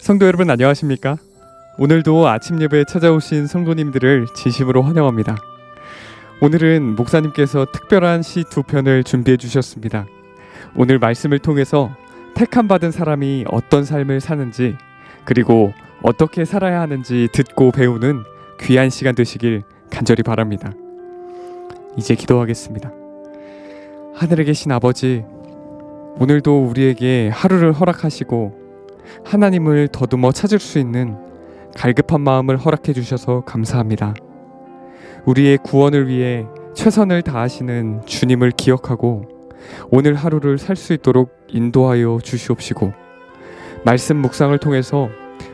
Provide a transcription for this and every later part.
성도 여러분 안녕하십니까? 오늘도 아침 예배에 찾아오신 성도님들을 진심으로 환영합니다. 오늘은 목사님께서 특별한 시 두 편을 준비해 주셨습니다. 오늘 말씀을 통해서 택함 받은 사람이 어떤 삶을 사는지 그리고 어떻게 살아야 하는지 듣고 배우는 귀한 시간 되시길 간절히 바랍니다. 이제 기도하겠습니다. 하늘에 계신 아버지, 오늘도 우리에게 하루를 허락하시고 하나님을 더듬어 찾을 수 있는 갈급한 마음을 허락해 주셔서 감사합니다. 우리의 구원을 위해 최선을 다하시는 주님을 기억하고 오늘 하루를 살 수 있도록 인도하여 주시옵시고, 말씀 묵상을 통해서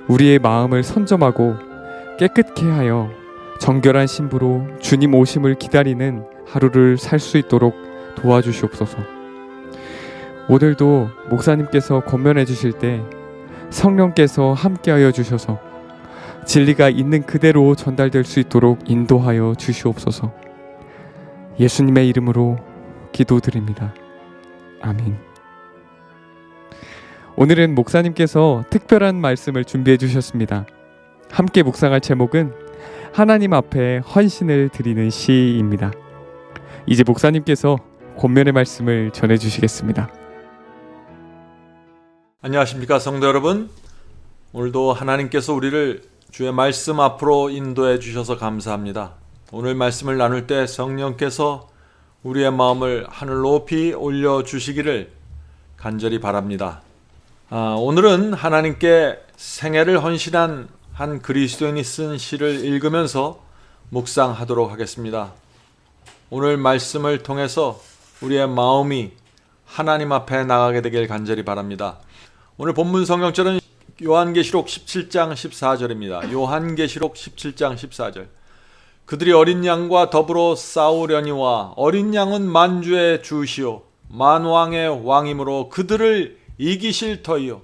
우리의 마음을 선점하고 깨끗게 하여 정결한 신부로 주님 오심을 기다리는 하루를 살 수 있도록 도와주시옵소서. 오늘도 목사님께서 권면해 주실 때 성령께서 함께하여 주셔서 진리가 있는 그대로 전달될 수 있도록 인도하여 주시옵소서. 예수님의 이름으로 기도드립니다. 아멘. 오늘은 목사님께서 특별한 말씀을 준비해 주셨습니다. 함께 묵상할 제목은 하나님 앞에 헌신을 드리는 시입니다. 이제 목사님께서 권면의 말씀을 전해 주시겠습니다. 안녕하십니까 성도 여러분. 오늘도 하나님께서 우리를 주의 말씀 앞으로 인도해 주셔서 감사합니다. 오늘 말씀을 나눌 때 성령께서 우리의 마음을 하늘 높이 올려주시기를 간절히 바랍니다. 오늘은 하나님께 생애를 헌신한 한 그리스도인이 쓴 시를 읽으면서 묵상하도록 하겠습니다. 오늘 말씀을 통해서 우리의 마음이 하나님 앞에 나가게 되길 간절히 바랍니다. 오늘 본문 성경절은 요한계시록 17장 14절입니다. 요한계시록 17장 14절. 그들이 어린 양과 더불어 싸우려니와 어린 양은 만주의 주시오 만왕의 왕이므로 그들을 이기실 터이요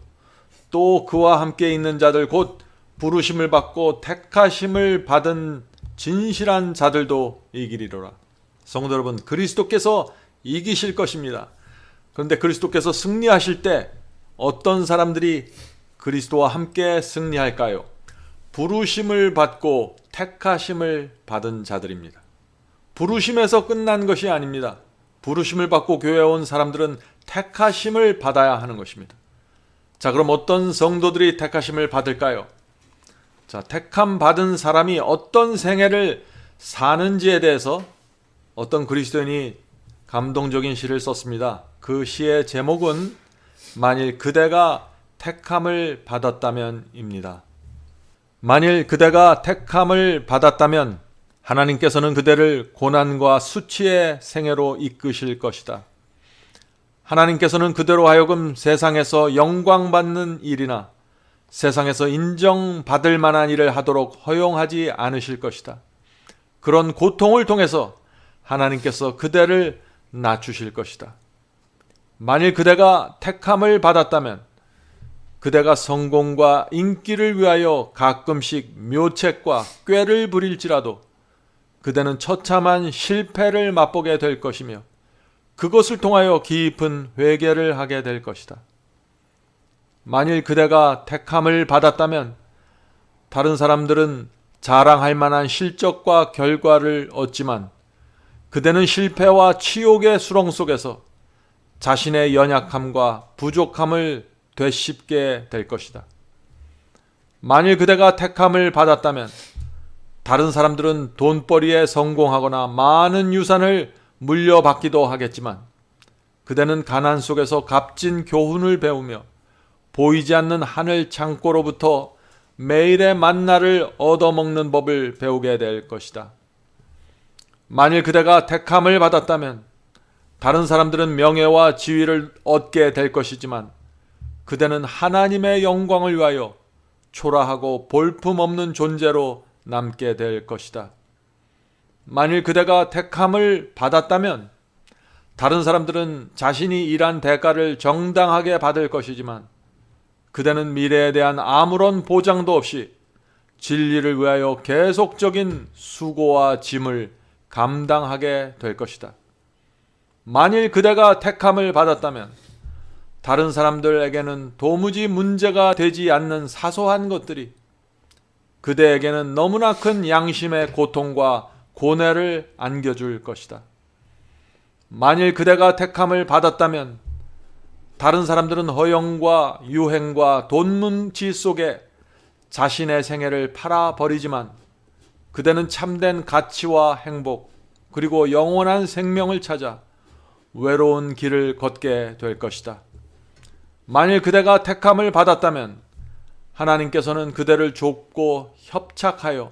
또 그와 함께 있는 자들 곧 부르심을 받고 택하심을 받은 진실한 자들도 이기리로라. 성도 여러분, 그리스도께서 이기실 것입니다. 그런데 그리스도께서 승리하실 때 어떤 사람들이 그리스도와 함께 승리할까요? 부르심을 받고 택하심을 받은 자들입니다. 부르심에서 끝난 것이 아닙니다. 부르심을 받고 교회에 온 사람들은 택하심을 받아야 하는 것입니다. 자, 그럼 어떤 성도들이 택하심을 받을까요? 자, 택함 받은 사람이 어떤 생애를 사는지에 대해서 어떤 그리스도인이 감동적인 시를 썼습니다. 그 시의 제목은 만일 그대가 택함을 받았다면입니다. 만일 그대가 택함을 받았다면 하나님께서는 그대를 고난과 수치의 생애로 이끄실 것이다. 하나님께서는 그대로 하여금 세상에서 영광받는 일이나 세상에서 인정받을 만한 일을 하도록 허용하지 않으실 것이다. 그런 고통을 통해서 하나님께서 그대를 낮추실 것이다. 만일 그대가 택함을 받았다면 그대가 성공과 인기를 위하여 가끔씩 묘책과 꾀를 부릴지라도 그대는 처참한 실패를 맛보게 될 것이며 그것을 통하여 깊은 회개를 하게 될 것이다. 만일 그대가 택함을 받았다면 다른 사람들은 자랑할 만한 실적과 결과를 얻지만 그대는 실패와 치욕의 수렁 속에서 자신의 연약함과 부족함을 되씹게 될 것이다. 만일 그대가 택함을 받았다면 다른 사람들은 돈벌이에 성공하거나 많은 유산을 물려받기도 하겠지만 그대는 가난 속에서 값진 교훈을 배우며 보이지 않는 하늘 창고로부터 매일의 만나를 얻어먹는 법을 배우게 될 것이다. 만일 그대가 택함을 받았다면 다른 사람들은 명예와 지위를 얻게 될 것이지만 그대는 하나님의 영광을 위하여 초라하고 볼품없는 존재로 남게 될 것이다. 만일 그대가 택함을 받았다면 다른 사람들은 자신이 일한 대가를 정당하게 받을 것이지만 그대는 미래에 대한 아무런 보장도 없이 진리를 위하여 계속적인 수고와 짐을 감당하게 될 것이다. 만일 그대가 택함을 받았다면 다른 사람들에게는 도무지 문제가 되지 않는 사소한 것들이 그대에게는 너무나 큰 양심의 고통과 고뇌를 안겨줄 것이다. 만일 그대가 택함을 받았다면 다른 사람들은 허영과 유행과 돈 문치 속에 자신의 생애를 팔아버리지만 그대는 참된 가치와 행복 그리고 영원한 생명을 찾아 외로운 길을 걷게 될 것이다. 만일 그대가 택함을 받았다면 하나님께서는 그대를 좁고 협착하여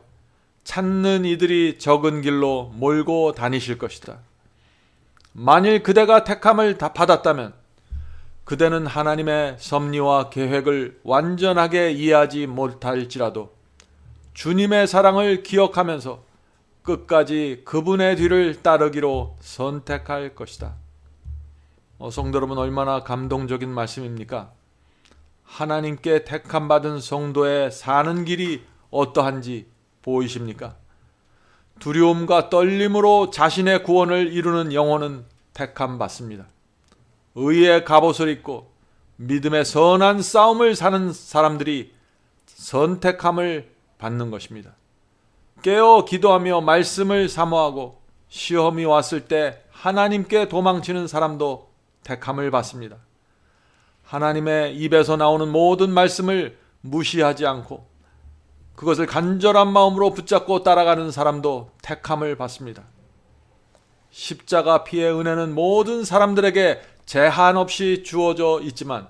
찾는 이들이 적은 길로 몰고 다니실 것이다. 만일 그대가 택함을 받았다면 그대는 하나님의 섭리와 계획을 완전하게 이해하지 못할지라도 주님의 사랑을 기억하면서 끝까지 그분의 뒤를 따르기로 선택할 것이다. 성도 여러분, 얼마나 감동적인 말씀입니까? 하나님께 택함받은 성도의 사는 길이 어떠한지 보이십니까? 두려움과 떨림으로 자신의 구원을 이루는 영혼은 택함받습니다. 의의 갑옷을 입고 믿음의 선한 싸움을 사는 사람들이 선택함을 받는 것입니다. 깨어 기도하며 말씀을 사모하고 시험이 왔을 때 하나님께 도망치는 사람도 택함을 받습니다. 하나님의 입에서 나오는 모든 말씀을 무시하지 않고 그것을 간절한 마음으로 붙잡고 따라가는 사람도 택함을 받습니다. 십자가 피의 은혜는 모든 사람들에게 제한 없이 주어져 있지만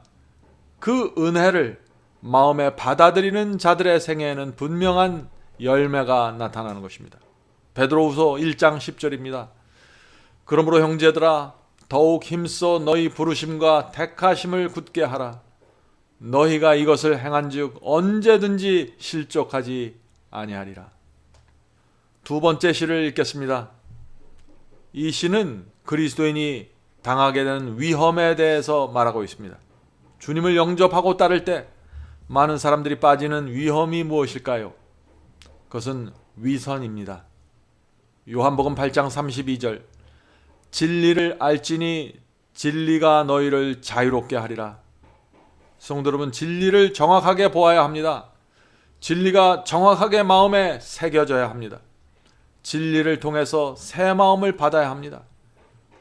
그 은혜를 마음에 받아들이는 자들의 생애에는 분명한 열매가 나타나는 것입니다. 베드로후서 1장 10절입니다. 그러므로 형제들아 더욱 힘써 너희 부르심과 택하심을 굳게 하라. 너희가 이것을 행한즉 언제든지 실족하지 아니하리라. 두 번째 시를 읽겠습니다. 이 시는 그리스도인이 당하게 되는 위험에 대해서 말하고 있습니다. 주님을 영접하고 따를 때 많은 사람들이 빠지는 위험이 무엇일까요? 그것은 위선입니다. 요한복음 8장 32절 진리를 알지니 진리가 너희를 자유롭게 하리라. 성도 여러분, 진리를 정확하게 보아야 합니다. 진리가 정확하게 마음에 새겨져야 합니다. 진리를 통해서 새 마음을 받아야 합니다.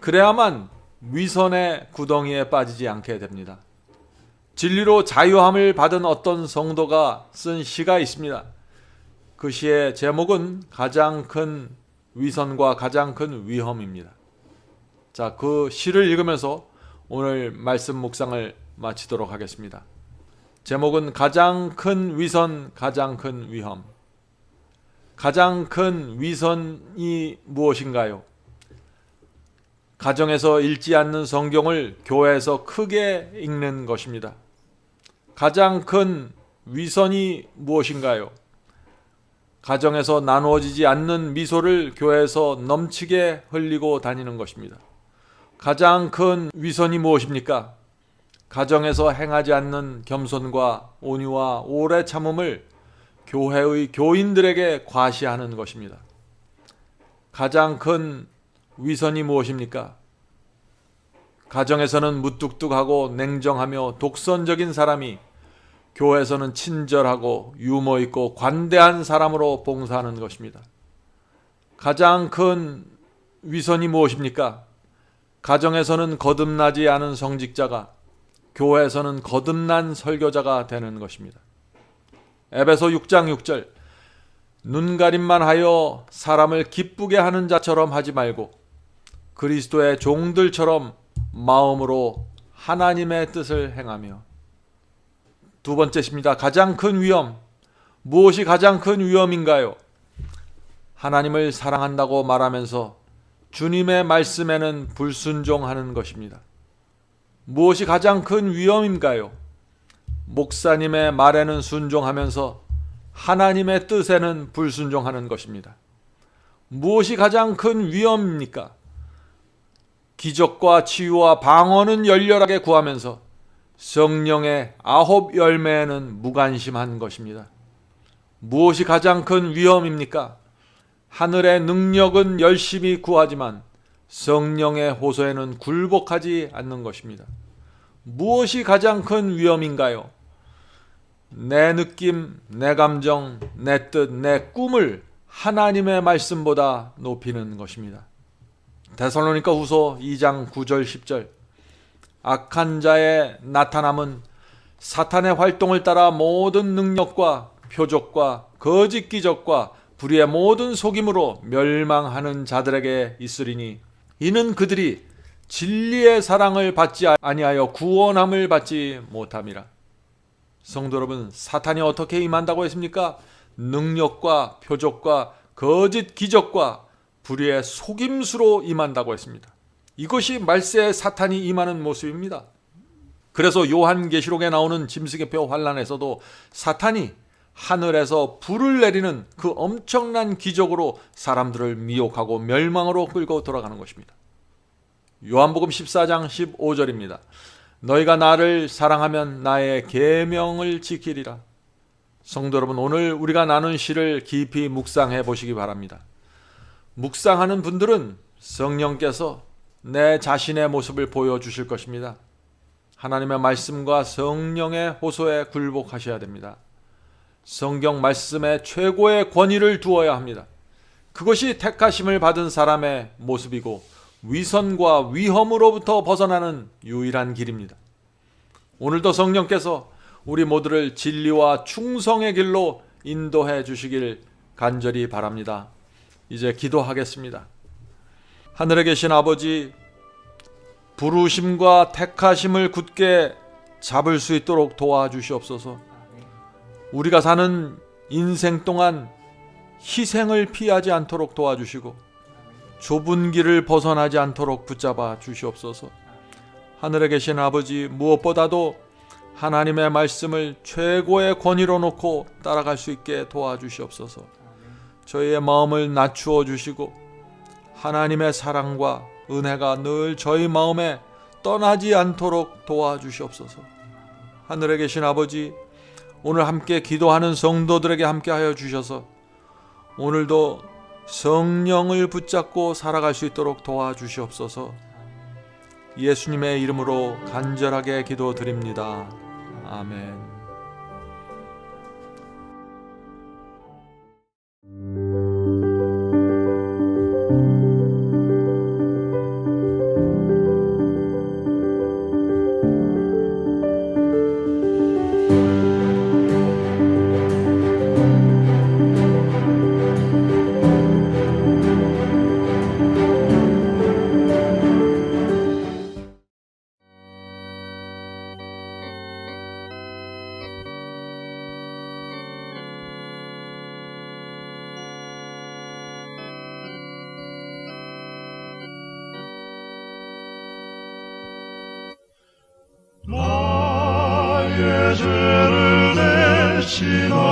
그래야만 위선의 구덩이에 빠지지 않게 됩니다. 진리로 자유함을 받은 어떤 성도가 쓴 시가 있습니다. 그 시의 제목은 가장 큰 위선과 가장 큰 위험입니다. 자, 그 시를 읽으면서 오늘 말씀 묵상을 마치도록 하겠습니다. 제목은 가장 큰 위선, 가장 큰 위험. 가장 큰 위선이 무엇인가요? 가정에서 읽지 않는 성경을 교회에서 크게 읽는 것입니다. 가장 큰 위선이 무엇인가요? 가정에서 나누어지지 않는 미소를 교회에서 넘치게 흘리고 다니는 것입니다. 가장 큰 위선이 무엇입니까? 가정에서 행하지 않는 겸손과 온유와 오래 참음을 교회의 교인들에게 과시하는 것입니다. 가장 큰 위선이 무엇입니까? 가정에서는 무뚝뚝하고 냉정하며 독선적인 사람이 교회에서는 친절하고 유머 있고 관대한 사람으로 봉사하는 것입니다. 가장 큰 위선이 무엇입니까? 가정에서는 거듭나지 않은 성직자가 교회에서는 거듭난 설교자가 되는 것입니다. 에베소 6장 6절 눈가림만 하여 사람을 기쁘게 하는 자처럼 하지 말고 그리스도의 종들처럼 마음으로 하나님의 뜻을 행하며. 두 번째입니다. 가장 큰 위험. 무엇이 가장 큰 위험인가요? 하나님을 사랑한다고 말하면서 주님의 말씀에는 불순종하는 것입니다. 무엇이 가장 큰 위험인가요? 목사님의 말에는 순종하면서 하나님의 뜻에는 불순종하는 것입니다. 무엇이 가장 큰 위험입니까? 기적과 치유와 방언은 열렬하게 구하면서 성령의 9 열매에는 무관심한 것입니다. 무엇이 가장 큰 위험입니까? 하늘의 능력은 열심히 구하지만 성령의 호소에는 굴복하지 않는 것입니다. 무엇이 가장 큰 위험인가요? 내 느낌, 내 감정, 내 뜻, 내 꿈을 하나님의 말씀보다 높이는 것입니다. 데살로니가 후서 2장 9절 10절. 악한 자의 나타남은 사탄의 활동을 따라 모든 능력과 표적과 거짓 기적과 불의의 모든 속임으로 멸망하는 자들에게 있으리니 이는 그들이 진리의 사랑을 받지 아니하여 구원함을 받지 못함이라. 성도 여러분, 사탄이 어떻게 임한다고 했습니까? 능력과 표적과 거짓 기적과 불의의 속임수로 임한다고 했습니다. 이것이 말세의 사탄이 임하는 모습입니다. 그래서 요한계시록에 나오는 짐승의 환란에서도 사탄이 하늘에서 불을 내리는 그 엄청난 기적으로 사람들을 미혹하고 멸망으로 끌고 돌아가는 것입니다. 요한복음 14장 15절입니다. 너희가 나를 사랑하면 나의 계명을 지키리라. 성도 여러분, 오늘 우리가 나눈 시를 깊이 묵상해 보시기 바랍니다. 묵상하는 분들은 성령께서 내 자신의 모습을 보여주실 것입니다. 하나님의 말씀과 성령의 호소에 굴복하셔야 됩니다. 성경 말씀에 최고의 권위를 두어야 합니다. 그것이 택하심을 받은 사람의 모습이고 위선과 위험으로부터 벗어나는 유일한 길입니다. 오늘도 성령께서 우리 모두를 진리와 충성의 길로 인도해 주시길 간절히 바랍니다. 이제 기도하겠습니다. 하늘에 계신 아버지, 부르심과 택하심을 굳게 잡을 수 있도록 도와주시옵소서. 우리가 사는 인생 동안 희생을 피하지 않도록 도와주시고 좁은 길을 벗어나지 않도록 붙잡아 주시옵소서. 하늘에 계신 아버지, 무엇보다도 하나님의 말씀을 최고의 권위로 놓고 따라갈 수 있게 도와주시옵소서. 저희의 마음을 낮추어 주시고 하나님의 사랑과 은혜가 늘 저희 마음에 떠나지 않도록 도와주시옵소서. 하늘에 계신 아버지, 오늘 함께 기도하는 성도들에게 함께하여 주셔서 오늘도 성령을 붙잡고 살아갈 수 있도록 도와주시옵소서. 예수님의 이름으로 간절하게 기도드립니다. 아멘. 나의 죄를 대신하여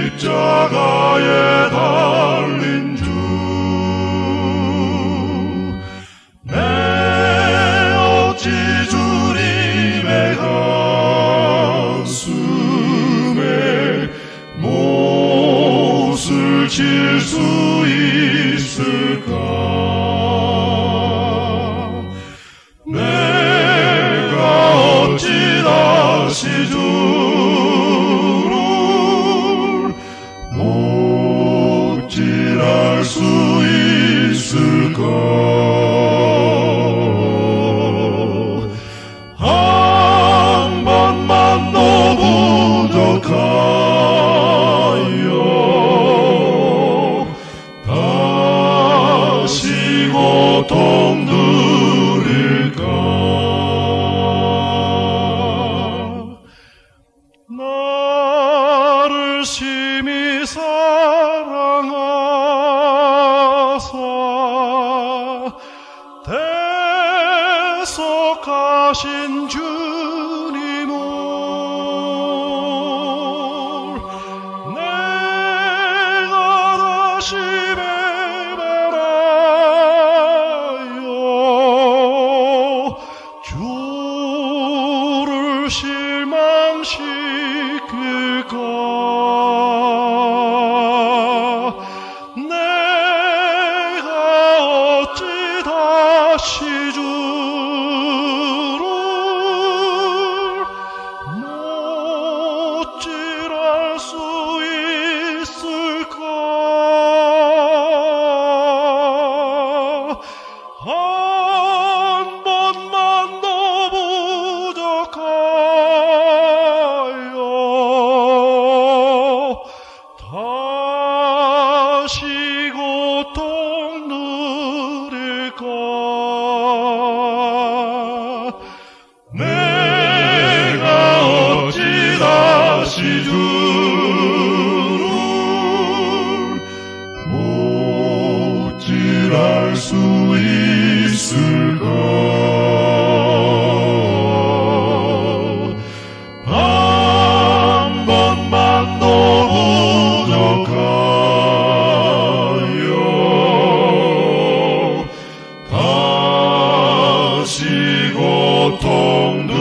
십자가에 달린 주, 내 어찌 주님의 가슴에 못을 칠 수 있을까? 다시 주를 못질할 수 있을까? 한 번만 더 부족하여 다시 고통 들일까? 나를 심히 사랑하사 대속하신 주님을 내가 다시 배반하여 주를 실망시킬까? 내가 어찌 내가 어찌 다시 주를 못질할 수 있을까? 한 번만 더 부족하여 다시 고통 들을까?